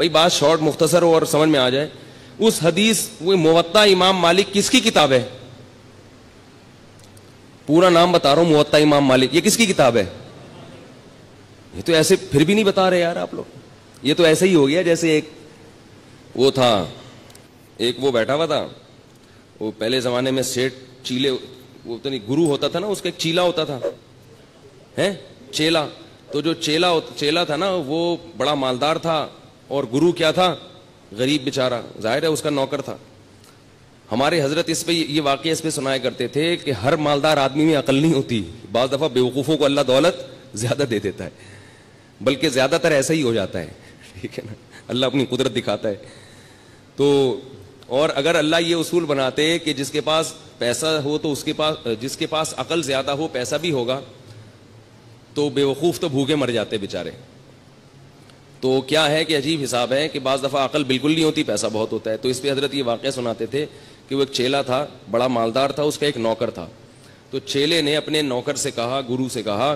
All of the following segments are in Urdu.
بھائی بات شارٹ مختصر ہو اور سمجھ میں آ جائے. اس حدیث وہ موطا امام مالک کس کی کتاب ہے؟ پورا نام بتا رہا ہوں, موطا امام مالک. یہ کس کی کتاب ہے؟ یہ تو ایسے پھر بھی نہیں بتا رہے یار آپ لوگ. یہ تو ایسے ہی ہو گیا جیسے ایک وہ تھا, ایک وہ بیٹھا ہوا تھا, وہ پہلے زمانے میں سیٹ چیلے, وہ تو نہیں گرو ہوتا تھا نا, اس کا ایک چیلا ہوتا تھا ہے چیلا. تو جو چیلا تھا نا وہ بڑا مالدار تھا, اور گرو کیا تھا؟ غریب بیچارہ, ظاہر ہے اس کا نوکر تھا. ہمارے حضرت اس پہ یہ واقعہ اس پہ سنایا کرتے تھے کہ ہر مالدار آدمی میں عقل نہیں ہوتی, بعض دفعہ بیوقوفوں کو اللہ دولت زیادہ دے دیتا ہے, بلکہ زیادہ تر ایسا ہی ہو جاتا ہے, ٹھیک ہے نا, اللہ اپنی قدرت دکھاتا ہے. تو اور اگر اللہ یہ اصول بناتے کہ جس کے پاس پیسہ ہو تو اس کے پاس, جس کے پاس عقل زیادہ ہو پیسہ بھی ہوگا, تو بیوقوف تو بھوکے مر جاتے بیچارے. تو کیا ہے کہ عجیب حساب ہے کہ بعض دفعہ عقل بالکل نہیں ہوتی, پیسہ بہت ہوتا ہے. تو اس پہ حضرت یہ واقعہ سناتے تھے کہ وہ ایک چیلا تھا, بڑا مالدار تھا, اس کا ایک نوکر تھا. تو چیلے نے اپنے نوکر سے کہا, گرو سے کہا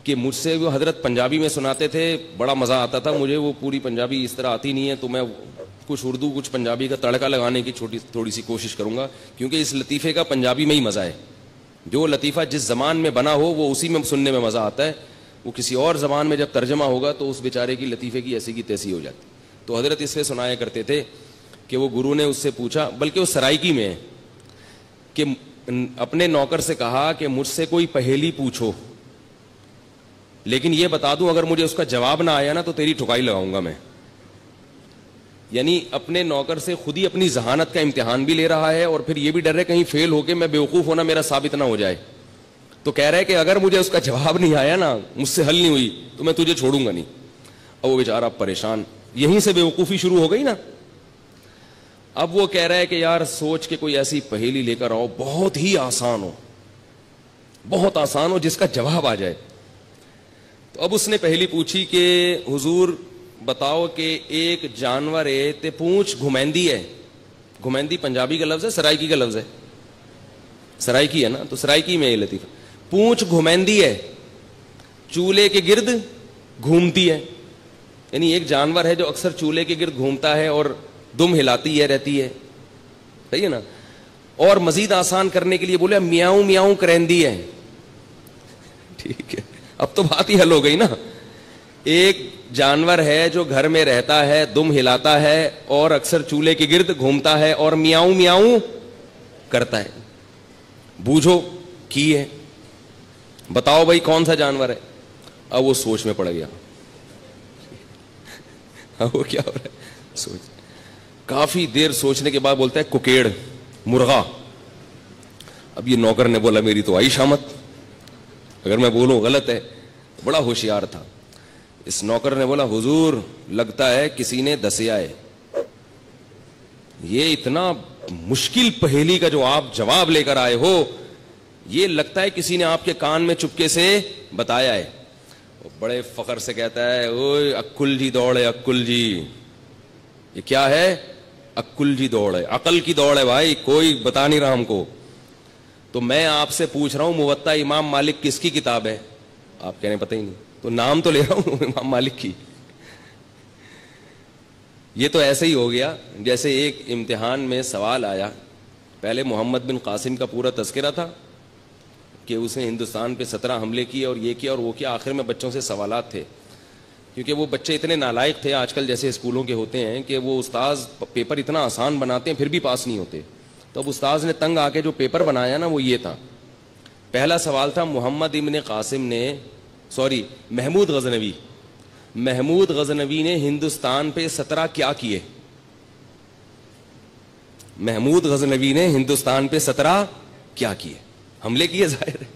کہ مجھ سے, وہ حضرت پنجابی میں سناتے تھے, بڑا مزہ آتا تھا مجھے, وہ پوری پنجابی اس طرح آتی نہیں ہے, تو میں کچھ اردو کچھ پنجابی کا تڑکا لگانے کی تھوڑی سی کوشش کروں گا, کیونکہ اس لطیفے کا پنجابی میں ہی مزہ ہے. جو لطیفہ جس زبان میں بنا ہو وہ اسی میں سننے میں مزہ آتا ہے, وہ کسی اور زبان میں جب ترجمہ ہوگا تو اس بیچارے کی لطیفے کی ایسی کی تیسی ہو جاتی. تو حضرت اس سے سنایا کرتے تھے کہ وہ گرو نے اس سے پوچھا, بلکہ وہ سرائکی میں ہے, کہ اپنے نوکر سے کہا کہ مجھ سے کوئی پہیلی پوچھو, لیکن یہ بتا دوں اگر مجھے اس کا جواب نہ آیا نا تو تیری ٹھکائی لگاؤں گا میں. یعنی اپنے نوکر سے خود ہی اپنی ذہانت کا امتحان بھی لے رہا ہے, اور پھر یہ بھی ڈر ہے کہیں فیل ہو کے میں بیوقوف ہونا میرا ثابت نہ ہو جائے. تو کہہ رہا ہے کہ اگر مجھے اس کا جواب نہیں آیا نا, مجھ سے حل نہیں ہوئی, تو میں تجھے چھوڑوں گا نہیں. اب وہ بیچارہ پریشان, یہیں سے بیوقوفی شروع ہو گئی نا. اب وہ کہہ رہا ہے کہ یار سوچ کے کوئی ایسی پہیلی لے کر آؤ, بہت ہی آسان ہو, بہت آسان ہو, جس کا جواب آ جائے. تو اب اس نے پہلی پوچھی کہ حضور بتاؤ کہ ایک جانور ہے تے پونچھ گھمیندی ہے. گھمیندی پنجابی کا لفظ ہے, سرائکی کا لفظ ہے, سرائکی ہے نا, تو سرائکی میں یہ لطیفہ, پونچھ گھمیندی ہے, چولہے کے گرد گھومتی ہے. یعنی ایک جانور ہے جو اکثر چولہے کے گرد گھومتا ہے اور دم ہلاتی ہے رہتی ہے, صحیح ہے نا. اور مزید آسان کرنے کے لیے بولے میاؤں میاؤں کرندی ہے. ٹھیک ہے, اب تو بات ہی حل ہو گئی نا. ایک جانور ہے جو گھر میں رہتا ہے, دم ہلاتا ہے اور اکثر چولہے کے گرد گھومتا ہے اور میاؤں میاؤں کرتا ہے. بوجھو کی ہے, بتاؤ بھائی کون سا جانور ہے. اب وہ سوچ میں پڑ گیا, اب وہ کیا ہو رہا ہے, سوچ. کافی دیر سوچنے کے بعد بولتا ہے ککیڑ, مرغا. اب یہ نوکر نے بولا میری تو آئی شامت, اگر میں بولوں غلط ہے. بڑا ہوشیار تھا. اس نوکر نے بولا حضور لگتا ہے کسی نے دسیا ہے, یہ اتنا مشکل پہیلی کا جو آپ جواب لے کر آئے ہو, یہ لگتا ہے کسی نے آپ کے کان میں چپکے سے بتایا ہے. وہ بڑے فخر سے کہتا ہے اوئے اکل جی دوڑ ہے, اکل جی. یہ کیا ہے؟ اکل جی دوڑ ہے, عقل کی دوڑ ہے بھائی, کوئی بتا نہیں رہا ہم کو. تو میں آپ سے پوچھ رہا ہوں موطا امام مالک کس کی کتاب ہے؟ آپ کہنے پتہ ہی نہیں. تو نام تو لے رہا ہوں امام مالک کی. یہ تو ایسے ہی ہو گیا جیسے ایک امتحان میں سوال آیا. پہلے محمد بن قاسم کا پورا تذکرہ تھا کہ اس نے ہندوستان پہ 17 حملے کیے اور یہ کیا اور وہ کیا. آخر میں بچوں سے سوالات تھے, کیونکہ وہ بچے اتنے نالائق تھے, آج کل جیسے اسکولوں کے ہوتے ہیں کہ وہ استاذ پیپر اتنا آسان بناتے ہیں پھر بھی پاس نہیں ہوتے. تو اب استاذ نے تنگ آ کے جو پیپر بنایا نا وہ یہ تھا. پہلا سوال تھا محمد ابن قاسم نے, محمود غزنوی نے ہندوستان پہ 17 کیا کیے؟ محمود غزنوی نے ہندوستان پہ 17 کیا کیے؟ حملے کیے ظاہر ہے.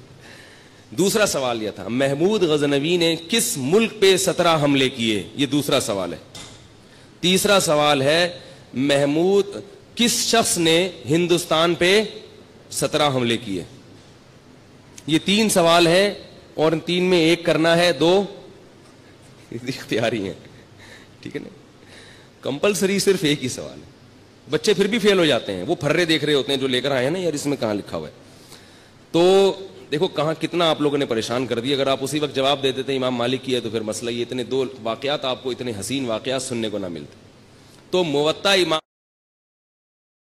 دوسرا سوال یہ تھا محمود غزنوی نے کس ملک پہ 17 حملے کیے؟ یہ دوسرا سوال ہے. تیسرا سوال ہے کس شخص نے ہندوستان پہ 17 حملے کیے؟ یہ 3 سوال ہیں اور ان 3 میں ایک کرنا ہے, 2 اختیاری ہیں. ٹھیک ہے نا, کمپلسری صرف ایک ہی سوال ہے. بچے پھر بھی فیل ہو جاتے ہیں, وہ پھرے دیکھ رہے ہوتے ہیں جو لے کر آئے ہیں نا, یار اس میں کہاں لکھا ہوا ہے. تو دیکھو کہاں کتنا آپ لوگوں نے پریشان کر دیا. اگر آپ اسی وقت جواب دے دیتے امام مالک کی ہے تو پھر مسئلہ یہ اتنے دو واقعات آپ کو اتنے حسین واقعات سننے کو نہ ملتے. تو موطا امام